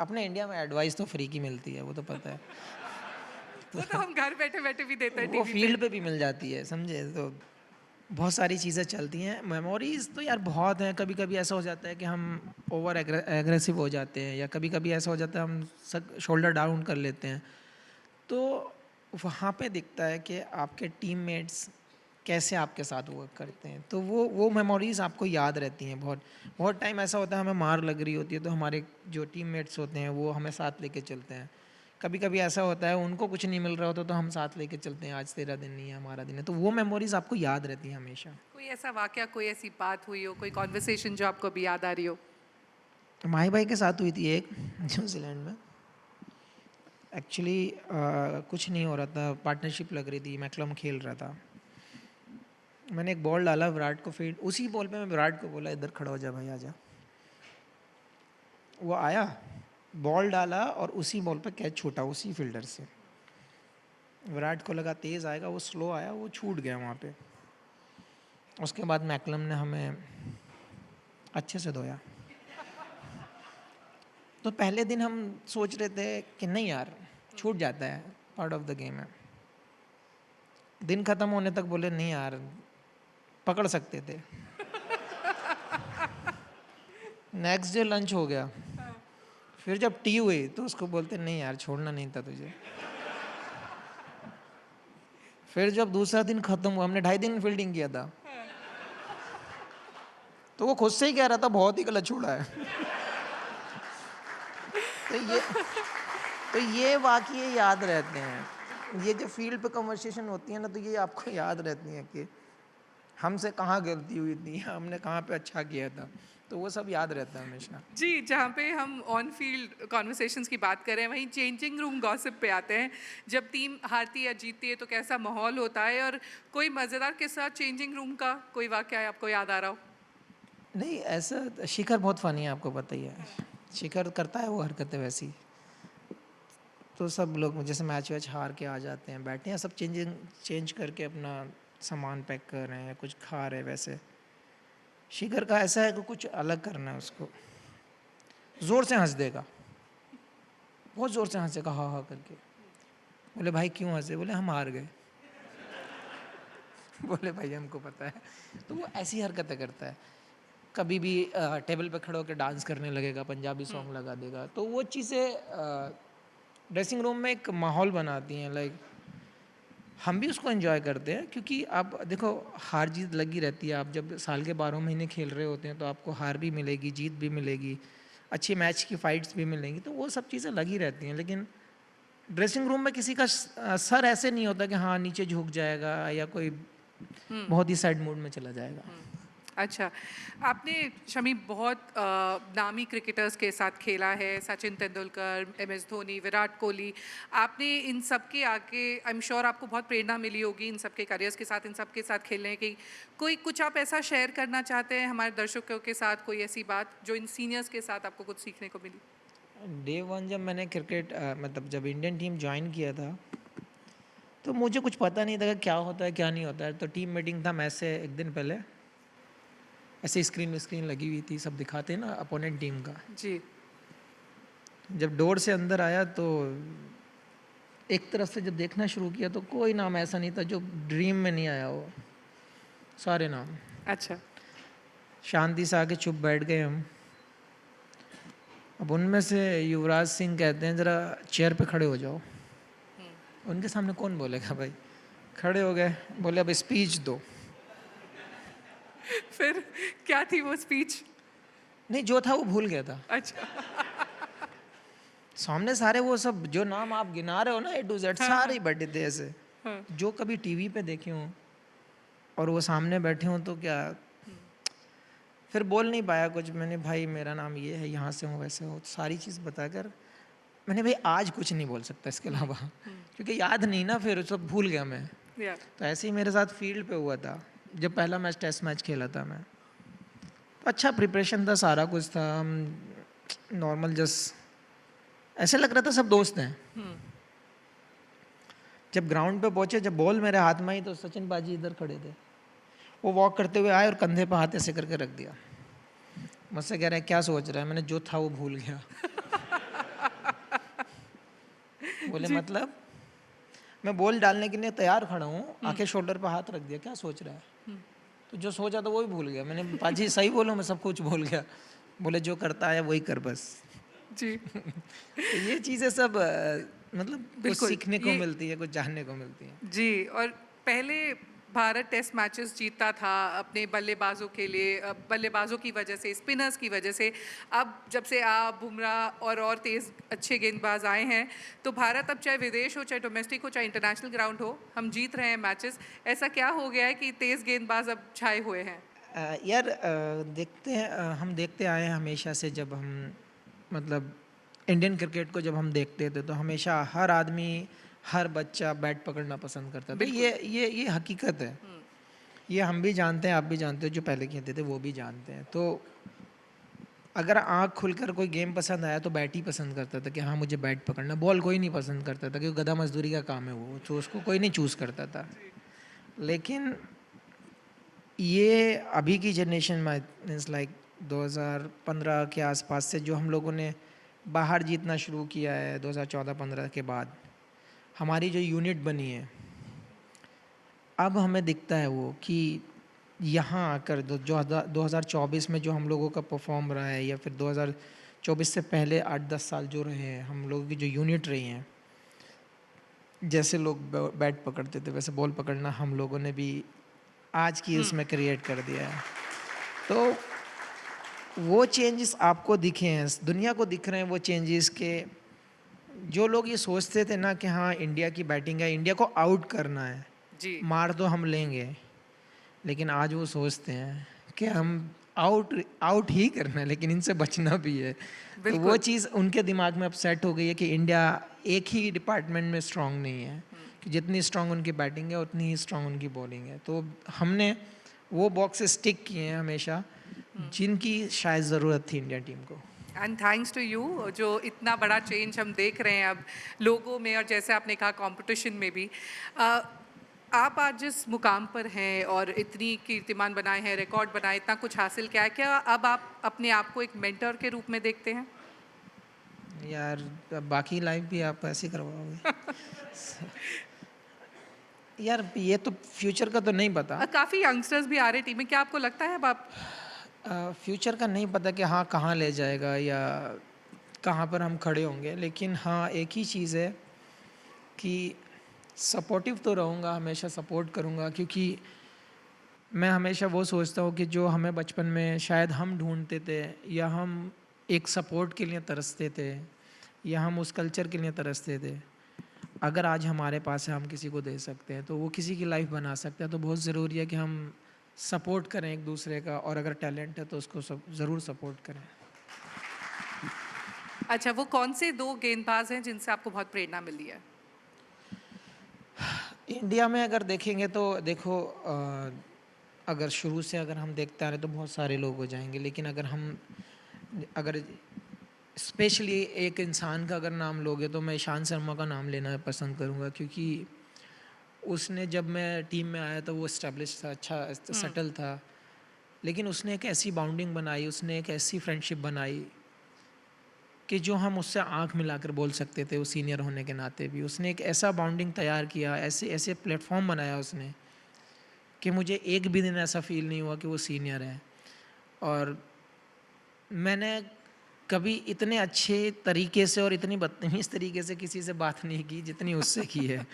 अपने इंडिया में एडवाइस तो फ्री की मिलती है, वो तो पता है। वो तो हम घर बैठे-बैठे भी देते हैं वो टीवी पे। फील्ड पे भी मिल जाती है, समझे? तो बहुत सारी चीज़ें चलती हैं। मेमोरीज़ तो यार बहुत हैं। कभी-कभी ऐसा हो जाता है कि हम ओवर एग्रेसिव हो जाते हैं, या कभी-कभी ऐसा हो जाता है हम शोल्डर डाउन कर लेते हैं। तो वहाँ पे दिखता है कि आपके टीममेट्स कैसे आपके साथ वर्क करते हैं। तो वो मेमोरीज़ आपको याद रहती हैं बहुत। बहुत टाइम ऐसा होता है हमें मार लग रही होती है, तो हमारे जो टीममेट्स होते हैं वो हमें साथ लेके चलते हैं। कभी-कभी ऐसा होता है उनको कुछ नहीं मिल रहा होता, तो हम साथ लेके चलते हैं, आज तेरा दिन नहीं है हमारा दिन है। तो वो मेमोरीज़ आपको याद रहती हैं हमेशा। कोई ऐसा वाक़या, कोई ऐसी बात हुई हो, कोई कन्वर्सेशन जो आपको अभी याद आ रही हो? माही भाई के साथ हुई थी एक न्यूज़ीलैंड में। एक्चुअली कुछ नहीं हो रहा था, पार्टनरशिप लग रही थी, मैकलम खेल रहा था। मैंने एक बॉल डाला विराट को, फील्ड उसी बॉल पे मैं विराट को बोला इधर खड़ा हो जा भाई, आजा। वो आया, बॉल डाला और उसी बॉल पे कैच छूटा उसी फील्डर से। विराट को लगा तेज़ आएगा, वो स्लो आया, वो छूट गया वहाँ पे। उसके बाद मैकलम ने हमें अच्छे से धोया। तो पहले दिन हम सोच रहे थे कि नहीं यार, छूट जाता है, पार्ट ऑफ द गेम है। दिन ख़त्म होने तक बोले नहीं यार, पकड़ सकते थे। नेक्स्ट डे लंच हो गया, फिर जब टी हुई तो उसको बोलते नहीं यार, छोड़ना नहीं था तुझे। फिर जब दूसरा दिन ख़त्म हुआ, हमने 2.5 दिन फील्डिंग किया था, तो वो खुद से ही कह रहा था बहुत ही गलत छोड़ा है। तो ये वाक़ये याद रहते हैं। ये जो फील्ड पे कन्वर्सेशन होती है ना, तो ये आपको याद रहती हैं कि हमसे कहाँ गलती हुई थी, हमने कहाँ पे अच्छा किया था। तो वो सब याद रहता है हमेशा। जी, जहाँ पे हम ऑन फील्ड कन्वर्सेशंस की बात कर रहे हैं, वहीं चेंजिंग रूम गॉसिप पे आते हैं। जब टीम हारती है या जीतती है तो कैसा माहौल होता है, और कोई मज़ेदार किस्सा चेंजिंग रूम का, कोई वाक़या आपको याद आ रहा हो? नहीं, ऐसा शिखर बहुत फ़नी है, आपको पता ही है। शिखर करता है वो हरकतें वैसी। तो सब लोग जैसे मैच वैच हार के आ जाते हैं, बैठे हैं सब चेंज करके अपना सामान पैक कर रहे हैं, कुछ खा रहे हैं वैसे। शिखर का ऐसा है कि कुछ अलग करना है उसको, ज़ोर से हँस देगा, बहुत ज़ोर से हँसेगा हाँ हाँ करके। बोले भाई क्यों हँसे? बोले हम हार गए। बोले भाई हमको पता है। तो वो ऐसी हरकतें करता है। कभी भी टेबल पे खड़े होकर डांस करने लगेगा, पंजाबी सॉन्ग लगा देगा। तो वो चीज़ें ड्रेसिंग रूम में एक माहौल बनाती हैं। लाइक हम भी उसको एंजॉय करते हैं, क्योंकि आप देखो हार जीत लगी रहती है। आप जब साल के 12 महीने खेल रहे होते हैं तो आपको हार भी मिलेगी, जीत भी मिलेगी, अच्छी मैच की फाइट्स भी मिलेंगी। तो वो सब चीज़ें लगी रहती हैं। लेकिन ड्रेसिंग रूम में किसी का सर ऐसे नहीं होता कि हाँ नीचे झुक जाएगा, या कोई हुँ, बहुत ही सैड मूड में चला जाएगा। हुँ। अच्छा, आपने शमी बहुत नामी क्रिकेटर्स के साथ खेला है, सचिन तेंदुलकर, एमएस धोनी, विराट कोहली। आपने इन सब के आगे आई एम श्योर आपको बहुत प्रेरणा मिली होगी इन सब के करियर्स के साथ, इन सब के साथ खेलने की। कोई कुछ आप ऐसा शेयर करना चाहते हैं हमारे दर्शकों के साथ, कोई ऐसी बात जो इन सीनियर्स के साथ आपको कुछ सीखने को मिली? डे वन जब मैंने क्रिकेट मतलब जब इंडियन टीम ज्वाइन किया था, तो मुझे कुछ पता नहीं था कि क्या होता है क्या नहीं होता है। तो टीम मीटिंग था, मैच से एक दिन पहले ऐसे स्क्रीन स्क्रीन लगी हुई थी, सब दिखाते हैं ना अपोनेंट टीम का। जी। जब डोर से अंदर आया तो एक तरफ से जब देखना शुरू किया तो कोई नाम ऐसा नहीं था जो ड्रीम में नहीं आया हो, सारे नाम। अच्छा। शांति से आके चुप बैठ गए हम। अब उनमें से युवराज सिंह कहते हैं ज़रा चेयर पे खड़े हो जाओ। हुँ। उनके सामने कौन बोलेगा भाई? खड़े हो गए, बोले अब स्पीच दो। फिर क्या थी वो स्पीच? नहीं, जो था वो भूल गया था। अच्छा। सामने सारे वो सब जो नाम आप गिना रहे हो ना, ए टू जेड हाँ, सारे ही हाँ, बैठे थे ऐसे, हाँ। जो कभी टीवी पे देखे हों और वो सामने बैठे हों। तो क्या, हुँ, फिर बोल नहीं पाया कुछ। मैंने भाई मेरा नाम ये है, यहाँ से हूँ वैसे हूँ, सारी चीज़ बताकर मैंने भाई आज कुछ नहीं बोल सकता इसके हुँ, अलावा, हुँ। क्योंकि याद नहीं ना, फिर सब भूल गया मैं। या तो ऐसे ही मेरे साथ फील्ड पे हुआ था जब पहला मैच टेस्ट मैच खेला था मैं। तो अच्छा प्रिपरेशन था, सारा कुछ था। हम नॉर्मल जस्ट ऐसे लग रहा था सब दोस्त हैं। हुँ। जब ग्राउंड पे पहुंचे, जब बॉल मेरे हाथ में आई तो सचिन बाजी इधर खड़े थे। वो वॉक करते हुए आए और कंधे पे हाथ ऐसे करके रख दिया। मुझसे कह रहा है क्या सोच रहा है? मैंने जो था वो भूल गया। बोले जी। मतलब? मैं बॉल डालने के लिए तैयार खड़ा हूँ, आके शोल्डर पे हाथ रख दिया, क्या सोच रहा है? तो जो सोचा था वो ही भूल गया। मैंने पाजी सही बोलो, मैं सब कुछ भूल गया। बोले जो करता है वही कर बस। जी, तो ये चीज़ें सब मतलब कुछ बिल्कुल। सीखने को ये मिलती है, कुछ जानने को मिलती है। जी, और पहले भारत टेस्ट मैचेस जीतता था अपने बल्लेबाजों के लिए, बल्लेबाजों की वजह से, स्पिनर्स की वजह से। अब जब से आप, बुमराह और तेज़ अच्छे गेंदबाज आए हैं, तो भारत अब चाहे विदेश हो, चाहे डोमेस्टिक हो, चाहे इंटरनेशनल ग्राउंड हो, हम जीत रहे हैं मैचेस। ऐसा क्या हो गया है कि तेज़ गेंदबाज अब छाए हुए हैं? यार देखते हैं हम देखते आए हैं हमेशा से जब हम मतलब इंडियन क्रिकेट को जब हम देखते थे तो हमेशा हर आदमी हर बच्चा बैट पकड़ना पसंद करता था। बिल्कुल। ये हकीकत है। ये हम भी जानते हैं, आप भी जानते हो, जो पहले खेलते थे वो भी जानते हैं। तो अगर आँख खुलकर कोई गेम पसंद आया तो बैट ही पसंद करता था कि हाँ मुझे बैट पकड़ना। बॉल कोई नहीं पसंद करता था क्योंकि गधा मजदूरी का काम है वो, तो उसको कोई नहीं चूज़ करता था। लेकिन ये अभी की जनरेशन में मीन्स लाइक 2015 के आसपास से जो हम लोगों ने बाहर जीतना शुरू किया है 2014-15 के बाद, हमारी जो यूनिट बनी है, अब हमें दिखता है वो कि यहाँ आकर दो जो 2024 में जो हम लोगों का परफॉर्म रहा है या फिर 2024 से पहले 8-10 साल जो रहे हैं, हम लोगों की जो यूनिट रही हैं, जैसे लोग बैट पकड़ते थे वैसे बॉल पकड़ना हम लोगों ने भी आज की उसमें क्रिएट कर दिया है। तो वो चेंजेस आपको दिखे हैं, दुनिया को दिख रहे हैं वो चेंजेस के जो लोग ये सोचते थे ना कि हाँ इंडिया की बैटिंग है, इंडिया को आउट करना है, जी, मार तो हम लेंगे, लेकिन आज वो सोचते हैं कि हम आउट आउट ही करना है लेकिन इनसे बचना भी है। तो वो बिल्कुल। चीज़ उनके दिमाग में अब सेट हो गई है कि इंडिया एक ही डिपार्टमेंट में स्ट्रांग नहीं है, कि जितनी स्ट्रांग उनकी बैटिंग है उतनी ही स्ट्रांग उनकी बॉलिंग है। तो हमने वो बॉक्स स्टिक किए हैं हमेशा जिनकी शायद ज़रूरत थी इंडिया टीम को। एंड थैंक्स टू यू, जो इतना बड़ा चेंज हम देख रहे हैं अब लोगों में, और जैसे आपने कहा कंपटीशन में भी। अ, आप आज जिस मुकाम पर हैं और इतनी कीर्तिमान बनाए हैं, रिकॉर्ड बनाए, इतना कुछ हासिल किया है, क्या अब आप अपने आप को एक मेंटर के रूप में देखते हैं? यार अब बाकी लाइफ भी आप ऐसे ही करवाओगे? यार ये तो फ्यूचर का तो नहीं पता। काफ़ी यंगस्टर्स भी आ रहे हैं टीम में, क्या आपको लगता है अब आप? फ्यूचर का नहीं पता कि हाँ कहाँ ले जाएगा या कहाँ पर हम खड़े होंगे, लेकिन हाँ एक ही चीज़ है कि सपोर्टिव तो रहूँगा, हमेशा सपोर्ट करूँगा, क्योंकि मैं हमेशा वो सोचता हूँ कि जो हमें बचपन में शायद हम ढूंढते थे या हम एक सपोर्ट के लिए तरसते थे या हम उस कल्चर के लिए तरसते थे, अगर आज हमारे पास है हम किसी को दे सकते हैं तो वो किसी की लाइफ बना सकते हैं। तो बहुत ज़रूरी है कि हम सपोर्ट करें एक दूसरे का, और अगर टैलेंट है तो उसको सब ज़रूर सपोर्ट करें। अच्छा, वो कौन से 2 गेंदबाज हैं जिनसे आपको बहुत प्रेरणा मिली है? इंडिया में अगर देखेंगे तो देखो अगर शुरू से अगर हम देखते आ रहे तो बहुत सारे लोग हो जाएंगे, लेकिन अगर स्पेशली एक इंसान का अगर नाम लोगे तो मैं ईशांत शर्मा का नाम लेना पसंद करूँगा, क्योंकि उसने जब मैं टीम में आया तो वो इस्टेब्लिश था, अच्छा हुँ, सेटल था, लेकिन उसने एक ऐसी बाउंडिंग बनाई, उसने एक ऐसी फ्रेंडशिप बनाई कि जो हम उससे आंख मिलाकर बोल सकते थे, वो सीनियर होने के नाते भी उसने एक ऐसा बाउंडिंग तैयार किया, ऐसे ऐसे प्लेटफॉर्म बनाया उसने कि मुझे एक भी दिन ऐसा फील नहीं हुआ कि वो सीनियर है। और मैंने कभी इतने अच्छे तरीके से और इतनी बदतमीज़ तरीके से किसी से बात नहीं की जितनी उससे की है।